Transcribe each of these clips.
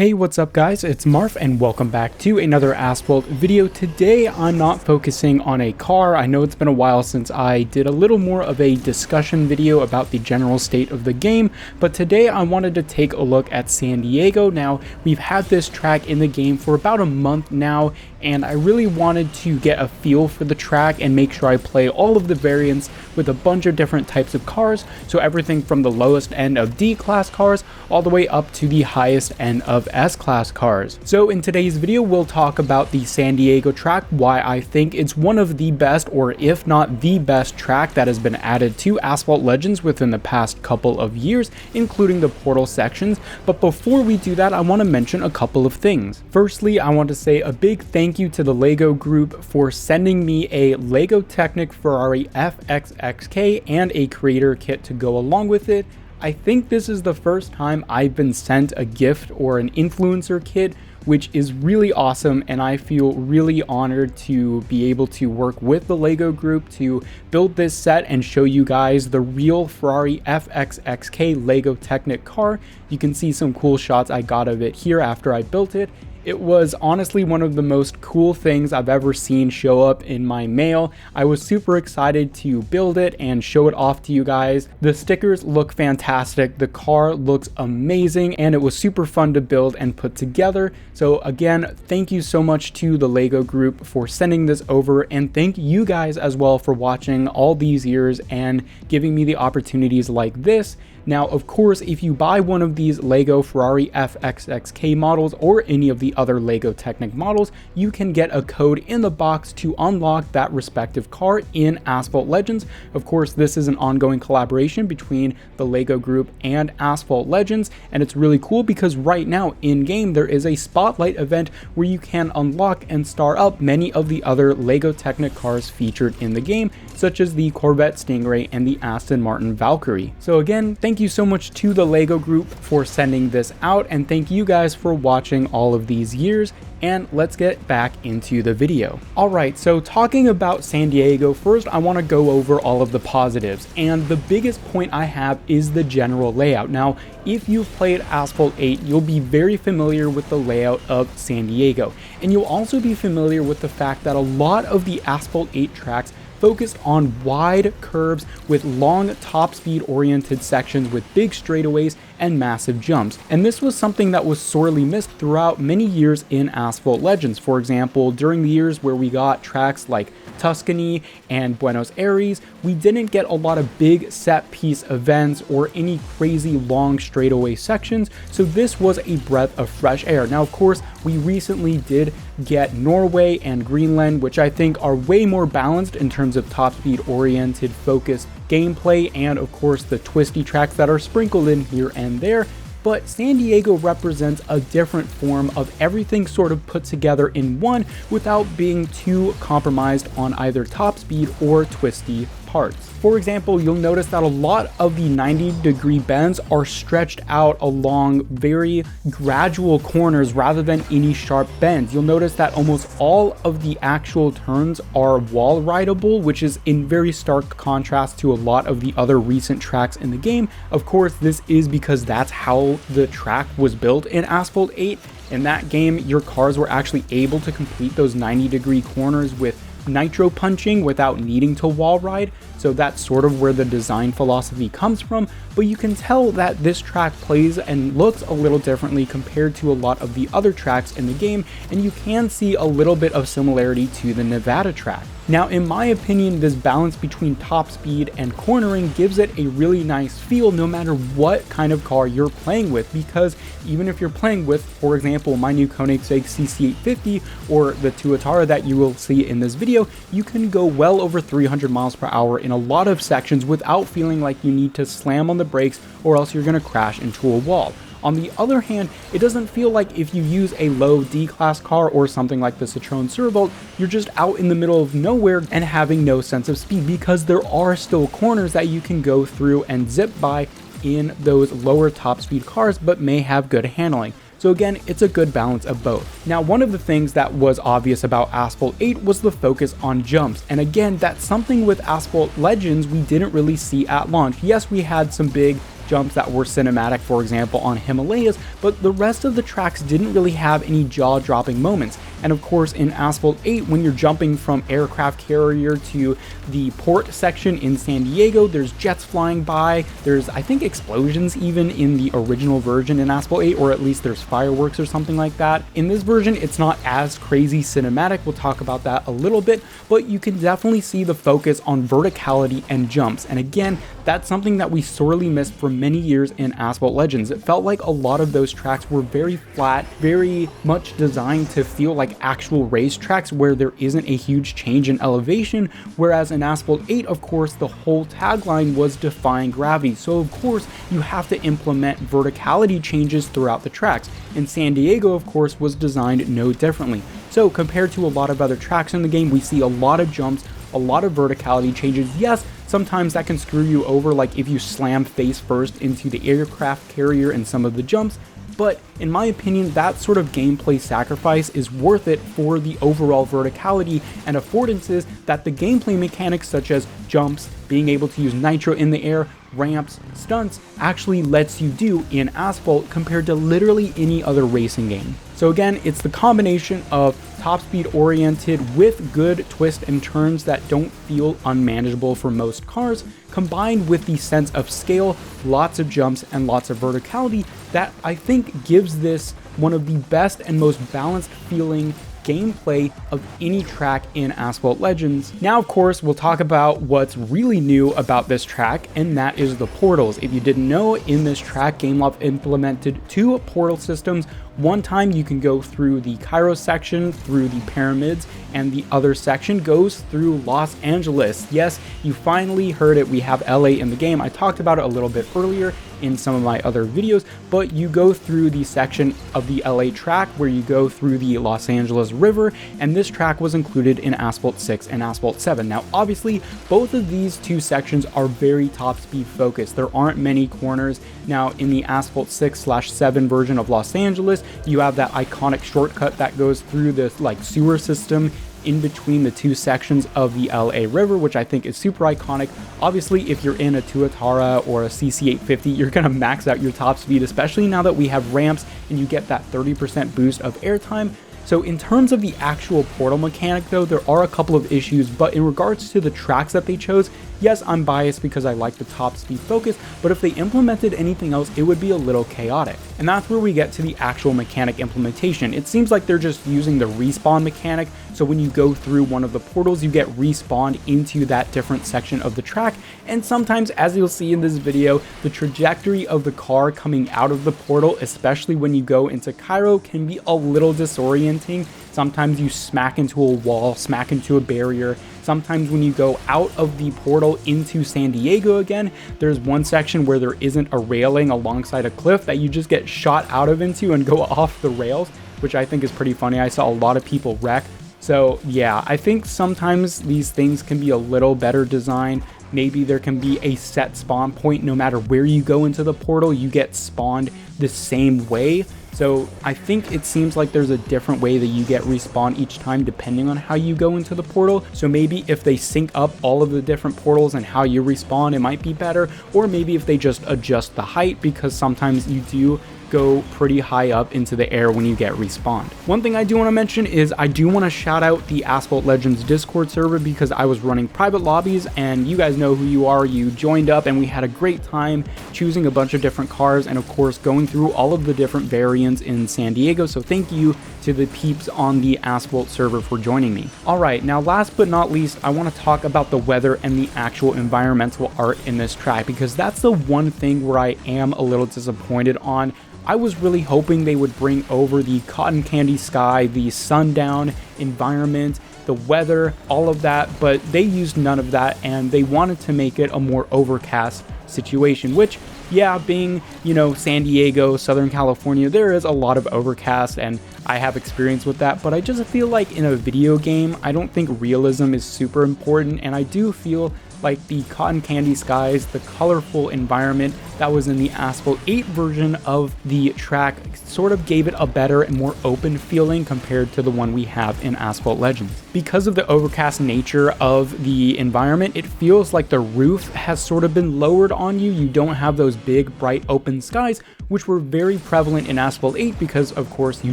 Hey, what's up guys, it's Marf and welcome back to another Asphalt video. Today I'm not focusing on a car. I know it's been a while since I did a little more of a discussion video about the general state of the game, but today I wanted to take a look at San Diego. Now, we've had this track in the game for about a month now, and I really wanted to get a feel for the track and make sure I play all of the variants with a bunch of different types of cars, so everything from the lowest end of D-class cars all the way up to the highest end of S-class cars. So in today's video, we'll talk about the San Diego track, why I think it's one of the best, or if not the best track that has been added to Asphalt Legends within the past couple of years, including the portal sections. But before we do that, I want to mention a couple of things. Firstly, I want to say a big thank you to the LEGO group for sending me a LEGO Technic Ferrari FXXK and a creator kit to go along with it. I think this is the first time I've been sent a gift or an influencer kit, which is really awesome, and I feel really honored to be able to work with the LEGO group to build this set and show you guys the real Ferrari FXXK LEGO Technic car. You can see some cool shots I got of it here after I built it. It was honestly one of the most cool things I've ever seen show up in my mail. I was super excited to build it and show it off to you guys. The stickers look fantastic, the car looks amazing, and it was super fun to build and put together. So again, thank you so much to the LEGO group for sending this over, and thank you guys as well for watching all these years and giving me the opportunities like this. Now, of course, if you buy one of these LEGO Ferrari FXXK models or any of the other LEGO Technic models, you can get a code in the box to unlock that respective car in Asphalt Legends. Of course, this is an ongoing collaboration between the LEGO group and Asphalt Legends, and it's really cool because right now in-game there is a spotlight event where you can unlock and star up many of the other LEGO Technic cars featured in the game, such as the Corvette Stingray and the Aston Martin Valkyrie. So again, thank you so much to the LEGO group for sending this out, and thank you guys for watching all of these years, and let's get back into the video. Alright, so talking about San Diego, first I want to go over all of the positives, and the biggest point I have is the general layout. Now, if you've played Asphalt 8, you'll be very familiar with the layout of San Diego, and you'll also be familiar with the fact that a lot of the Asphalt 8 tracks focused on wide curves with long top speed oriented sections with big straightaways and massive jumps. And this was something that was sorely missed throughout many years in Asphalt Legends. For example, during the years where we got tracks like Tuscany and Buenos Aires, we didn't get a lot of big set piece events or any crazy long straightaway sections, so this was a breath of fresh air. Now, of course, we recently did get Norway and Greenland, which I think are way more balanced in terms of top speed oriented focused gameplay, and of course the twisty tracks that are sprinkled in here and there. But San Diego represents a different form of everything sort of put together in one without being too compromised on either top speed or twisty parts. For example, you'll notice that a lot of the 90-degree bends are stretched out along very gradual corners rather than any sharp bends. You'll notice that almost all of the actual turns are wall rideable, which is in very stark contrast to a lot of the other recent tracks in the game. Of course, this is because that's how the track was built in Asphalt 8. In that game, your cars were actually able to complete those 90-degree corners with nitro punching without needing to wall ride, so that's sort of where the design philosophy comes from. But you can tell that this track plays and looks a little differently compared to a lot of the other tracks in the game, and you can see a little bit of similarity to the Nevada track. Now, in my opinion, this balance between top speed and cornering gives it a really nice feel no matter what kind of car you're playing with, because even if you're playing with, for example, my new Koenigsegg CC850 or the Tuatara that you will see in this video, you can go well over 300 miles per hour in a lot of sections without feeling like you need to slam on the brakes or else you're going to crash into a wall. On the other hand, it doesn't feel like if you use a low D-class car or something like the Citroen Survolt, you're just out in the middle of nowhere and having no sense of speed, because there are still corners that you can go through and zip by in those lower top speed cars, but may have good handling. So again, it's a good balance of both. Now, one of the things that was obvious about Asphalt 8 was the focus on jumps. And again, that's something with Asphalt Legends we didn't really see at launch. Yes, we had some big jumps that were cinematic, for example, on Himalayas, but the rest of the tracks didn't really have any jaw-dropping moments. And of course, in Asphalt 8, when you're jumping from aircraft carrier to the port section in San Diego, there's jets flying by, there's, I think, explosions even in the original version in Asphalt 8, or at least there's fireworks or something like that. In this version, it's not as crazy cinematic, we'll talk about that a little bit, but you can definitely see the focus on verticality and jumps. And again, that's something that we sorely missed for many years in Asphalt Legends. It felt like a lot of those tracks were very flat, very much designed to feel like actual race tracks where there isn't a huge change in elevation, whereas in Asphalt 8, of course, the whole tagline was defying gravity. So of course, you have to implement verticality changes throughout the tracks. And San Diego, of course, was designed no differently. So compared to a lot of other tracks in the game, we see a lot of jumps, a lot of verticality changes. Yes, sometimes that can screw you over, like if you slam face first into the aircraft carrier in some of the jumps, but in my opinion, that sort of gameplay sacrifice is worth it for the overall verticality and affordances that the gameplay mechanics such as jumps, being able to use nitro in the air, ramps, stunts actually lets you do in Asphalt compared to literally any other racing game. So again, it's the combination of top speed oriented with good twists and turns that don't feel unmanageable for most cars, combined with the sense of scale, lots of jumps, and lots of verticality that I think gives this one of the best and most balanced feeling gameplay of any track in Asphalt Legends. Now, of course, we'll talk about what's really new about this track, and that is the portals. If you didn't know, in this track, Gameloft implemented 2 portal systems. One time you can go through the Cairo section, through the pyramids, and the other section goes through Los Angeles. Yes, you finally heard it, we have LA in the game. I talked about it a little bit earlier in some of my other videos, but you go through the section of the LA track where you go through the Los Angeles River, and this track was included in Asphalt 6 and Asphalt 7. Now, obviously, both of these 2 sections are very top speed focused. There aren't many corners. Now, in the Asphalt 6/7 version of Los Angeles, you have that iconic shortcut that goes through this like sewer system in between the 2 sections of the LA River, which I think is super iconic. Obviously, if you're in a Tuatara or a CC850, you're gonna max out your top speed, especially now that we have ramps and you get that 30% boost of airtime. So in terms of the actual portal mechanic though, there are a couple of issues, but in regards to the tracks that they chose, yes, I'm biased because I like the top speed focus, but if they implemented anything else, it would be a little chaotic. And that's where we get to the actual mechanic implementation. It seems like they're just using the respawn mechanic, so when you go through one of the portals, you get respawned into that different section of the track, and sometimes, as you'll see in this video, the trajectory of the car coming out of the portal, especially when you go into Cairo, can be a little disorienting. Sometimes you smack into a wall, smack into a barrier. Sometimes when you go out of the portal into San Diego again, there's one section where there isn't a railing alongside a cliff that you just get shot out of into and go off the rails, which I think is pretty funny. I saw a lot of people wreck. So yeah, I think sometimes these things can be a little better designed. Maybe there can be a set spawn point. No matter where you go into the portal, you get spawned the same way. So I think it seems like there's a different way that you get respawned each time depending on how you go into the portal. So maybe if they sync up all of the different portals and how you respawn, it might be better. Or maybe if they just adjust the height, because sometimes you do go pretty high up into the air when you get respawned. One thing I do want to mention is I do want to shout out the Asphalt Legends Discord server, because I was running private lobbies and you guys know who you are. You joined up and we had a great time choosing a bunch of different cars and of course going through all of the different variants in San Diego. So thank you to the peeps on the Asphalt server for joining me. All right, now last but not least, I want to talk about the weather and the actual environmental art in this track, because that's the one thing where I am a little disappointed on. I was really hoping they would bring over the cotton candy sky, the sundown environment, the weather, all of that, but they used none of that and they wanted to make it a more overcast situation, which, yeah, being, you know, San Diego, Southern California, there is a lot of overcast and I have experience with that, but I just feel like in a video game, I don't think realism is super important, and I do feel like the cotton candy skies, the colorful environment that was in the Asphalt 8 version of the track sort of gave it a better and more open feeling compared to the one we have in Asphalt Legends. Because of the overcast nature of the environment, it feels like the roof has sort of been lowered on you. You don't have those big, bright, open skies, which were very prevalent in Asphalt 8 because, of course, you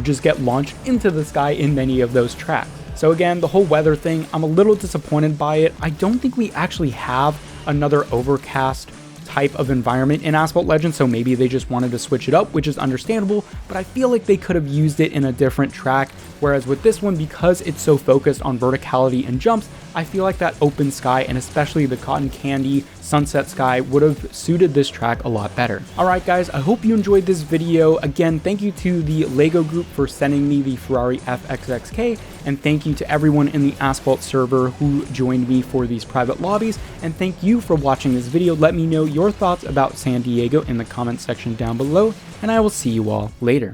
just get launched into the sky in many of those tracks. So again, the whole weather thing, I'm a little disappointed by it. I don't think we actually have another overcast type of environment in Asphalt Legends, so maybe they just wanted to switch it up, which is understandable, but I feel like they could have used it in a different track, whereas with this one, because it's so focused on verticality and jumps, I feel like that open sky and especially the cotton candy sunset sky would have suited this track a lot better. Alright guys, I hope you enjoyed this video. Again, thank you to the LEGO group for sending me the Ferrari FXXK, and thank you to everyone in the Asphalt server who joined me for these private lobbies, and thank you for watching this video. Let me know your thoughts about San Diego in the comment section down below, and I will see you all later.